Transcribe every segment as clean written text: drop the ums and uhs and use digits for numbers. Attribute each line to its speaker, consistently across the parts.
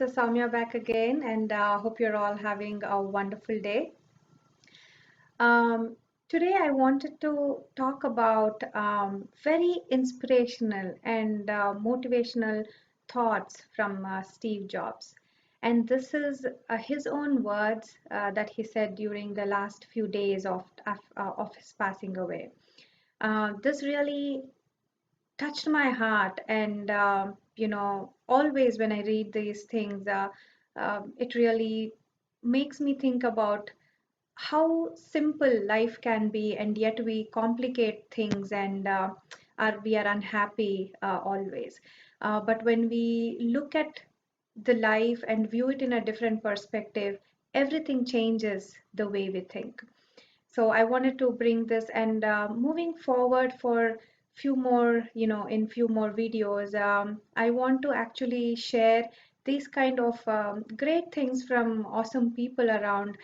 Speaker 1: this is Soumya back again, and hope you're all having a wonderful day. Um, Today, I wanted to talk about very inspirational and motivational thoughts from Steve Jobs. And this is his own words that he said during the last few days of his passing away. This really touched my heart, and always when I read these things, it really makes me think about how simple life can be, and yet we complicate things, and we are unhappy always. But when we look at the life and view it in a different perspective, everything changes the way we think. So I wanted to bring this, and moving forward for few more, in few more videos, I want to actually share these kind of great things from awesome people around,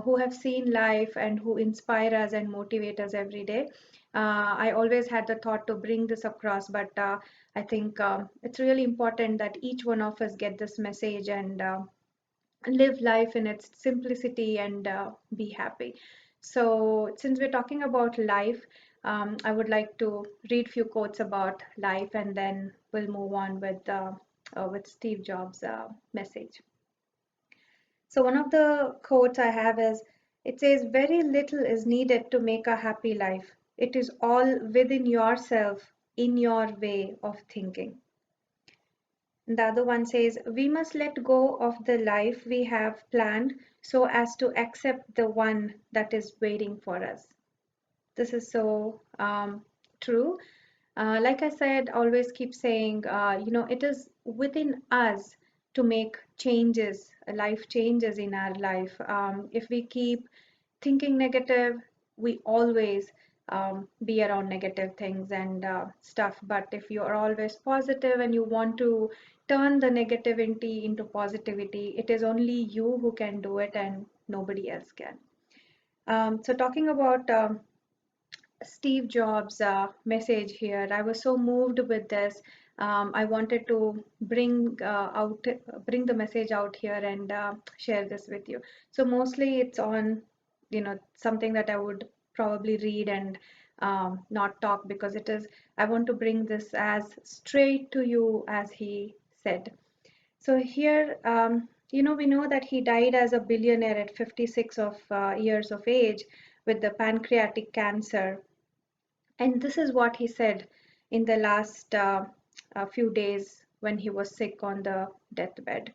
Speaker 1: who have seen life and who inspire us and motivate us every day. I always had the thought to bring this across, but I think it's really important that each one of us get this message and live life in its simplicity and be happy. So, since we're talking about life, I would like to read few quotes about life, and then we'll move on with Steve Jobs' message. So, one of the quotes I have is, it says, "Very little is needed to make a happy life. It is all within yourself, in your way of thinking." The other one says, "We must let go of the life we have planned so as to accept the one that is waiting for us." This is so true. Like I said, always keep saying, it is within us to make changes, life changes in our life. If we keep thinking negative, we always be around negative things and stuff. But if you are always positive and you want to turn the negativity into positivity, it is only you who can do it and nobody else can. So talking about Steve Jobs' message here, I was so moved with this. I wanted to bring the message out here and share this with you. So mostly it's on, something that I would probably read and not talk, because it is. I want to bring this as straight to you as he said. So here, we know that he died as a billionaire at 56 of years of age with the pancreatic cancer. And this is what he said in the last few days when he was sick on the deathbed.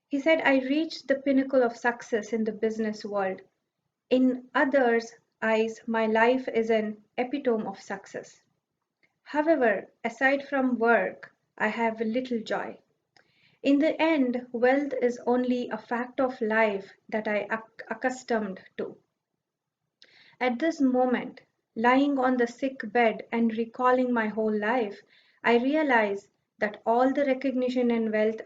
Speaker 1: He said, "I reached the pinnacle of success in the business world. In others' eyes, my life is an epitome of success. However, aside from work, I have little joy. In the end, wealth is only a fact of life that I accustomed to. At this moment, lying on the sick bed and recalling my whole life, I realize that all the recognition and wealth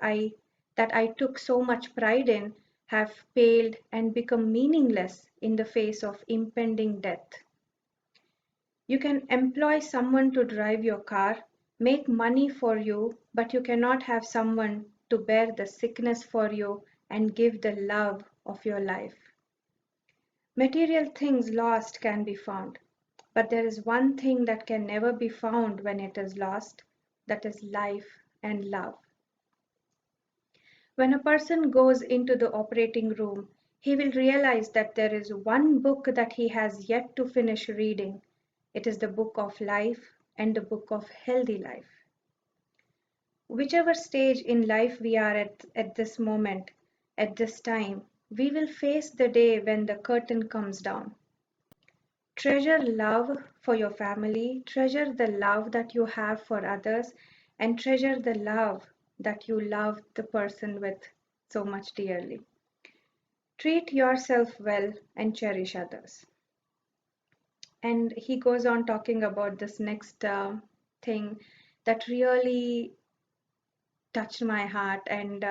Speaker 1: that I took so much pride in have paled and become meaningless in the face of impending death. You can employ someone to drive your car, make money for you, but you cannot have someone to bear the sickness for you and give the love of your life. Material things lost can be found, but there is one thing that can never be found when it is lost, that is life and love. When a person goes into the operating room, he will realize that there is one book that he has yet to finish reading. It is the book of life and the book of healthy life. Whichever stage in life we are at this moment, at this time, we will face the day when the curtain comes down. Treasure love for your family, treasure the love that you have for others, and treasure the love that you love the person with so much dearly. Treat yourself well and cherish others. And he goes on talking about this next thing that really touched my heart, and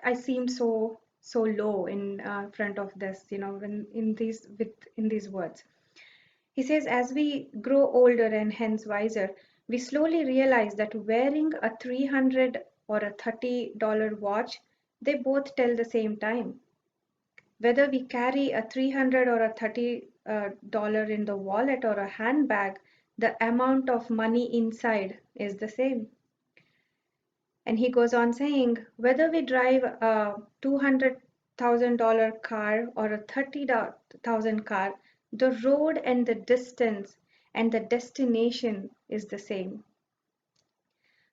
Speaker 1: I seemed so low in front of this, when in these words. He says, "As we grow older and hence wiser, we slowly realize that wearing a or a $30 watch, they both tell the same time. Whether we carry a 300 or a $30 in the wallet or a handbag, the amount of money inside is the same. And he goes on saying, whether we drive a $200,000 car or a 30,000 car, the road and the distance and the destination is the same.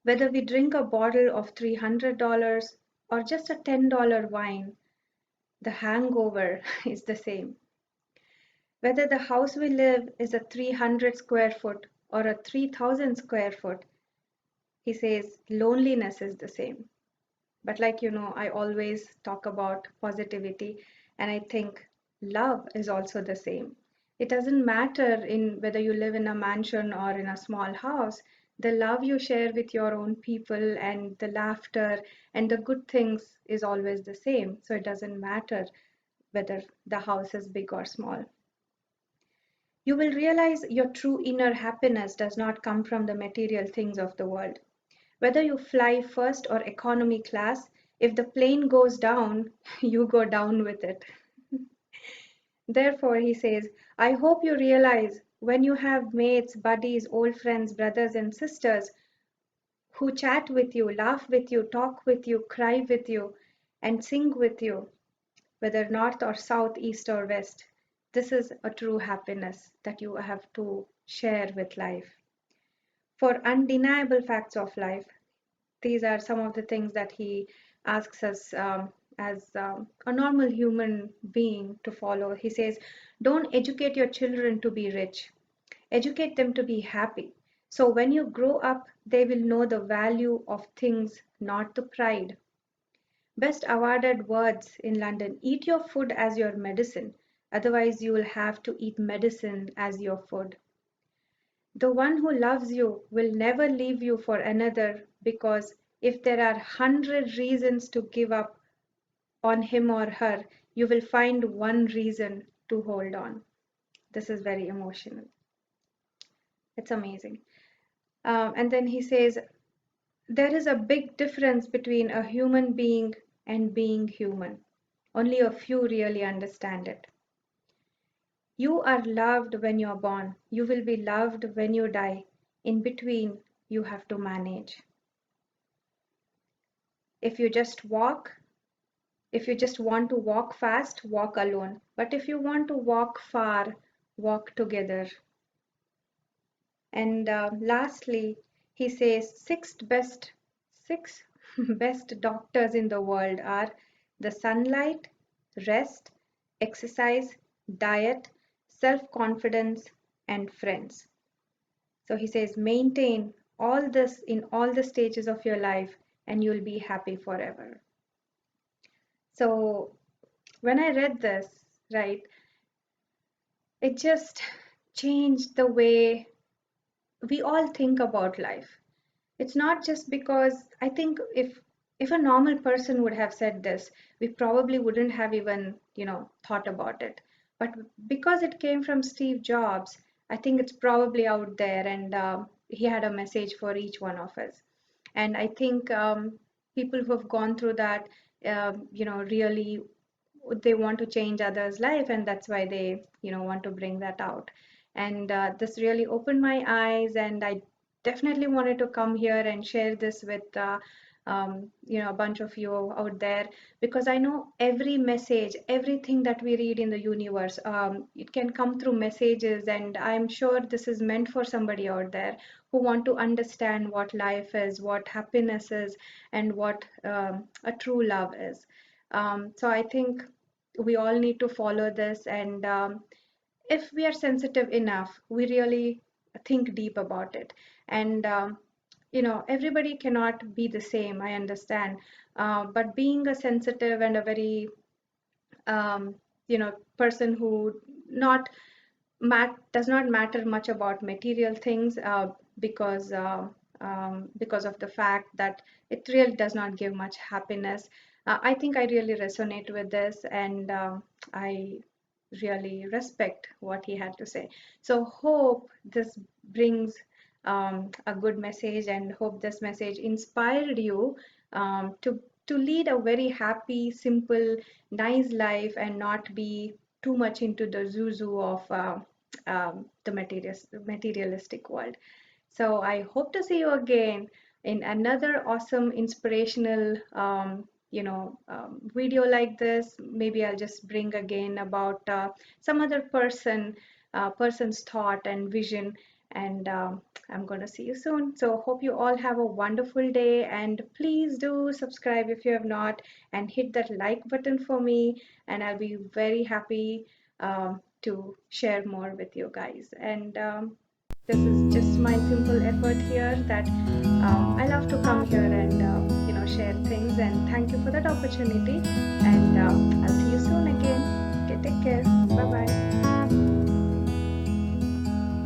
Speaker 1: Whether we drink a bottle of $300 or just a $10 wine, the hangover is the same. Whether the house we live is a 300 square foot or a 3,000 square foot, he says loneliness is the same. But like I always talk about positivity, and I think love is also the same. It doesn't matter in whether you live in a mansion or in a small house. The love you share with your own people and the laughter and the good things is always the same. So it doesn't matter whether the house is big or small. You will realize your true inner happiness does not come from the material things of the world. Whether you fly first or economy class, if the plane goes down, you go down with it. Therefore, he says, I hope you realize when you have mates, buddies, old friends, brothers, and sisters who chat with you, laugh with you, talk with you, cry with you, and sing with you, whether north or south, east or west, this is a true happiness that you have to share with life. For undeniable facts of life, these are some of the things that he asks us as a normal human being to follow. He says, don't educate your children to be rich, educate them to be happy. So when you grow up, they will know the value of things, not the pride. Best awarded words in London, eat your food as your medicine, otherwise, you will have to eat medicine as your food. The one who loves you will never leave you for another, because if there are 100 reasons to give up on him or her, you will find one reason to hold on. This is very emotional. It's amazing. And then he says, there is a big difference between a human being and being human. Only a few really understand it. You are loved when you're born. You will be loved when you die. In between, you have to manage. If you just walk, if you just want to walk fast, walk alone. But if you want to walk far, walk together. And lastly, he says six best doctors in the world are the sunlight, rest, exercise, diet, self-confidence, and friends. So he says maintain all this in all the stages of your life and you'll be happy forever. So when I read this, right, it just changed the way we all think about life. It's not just because I think if a normal person would have said this, we probably wouldn't have even, thought about it. But because it came from Steve Jobs, I think it's probably out there, and he had a message for each one of us. And I think people who have gone through that, really they want to change others' life, and that's why they, want to bring that out. And this really opened my eyes, and I definitely wanted to come here and share this with a bunch of you out there, because I know every message, everything that we read in the universe, it can come through messages, and I'm sure this is meant for somebody out there who want to understand what life is, what happiness is, and what a true love is. So I think we all need to follow this, and if we are sensitive enough, we really think deep about it. And everybody cannot be the same, I understand. But being a sensitive and a very person who not does not matter much about material things, because of the fact that it really does not give much happiness. I think I really resonate with this, and I really respect what he had to say. So hope this brings a good message, and hope this message inspired you to lead a very happy, simple, nice life and not be too much into the zoo of the materialistic world. So I hope to see you again in another awesome inspirational video like this. Maybe I'll just bring again about some other person's thought and vision, and I'm going to see you soon. So hope you all have a wonderful day, and please do subscribe if you have not, and hit that like button for me, and I'll be very happy to share more with you guys. And this is just my simple effort here that I love to come here and share things. And thank you for that opportunity. And I'll see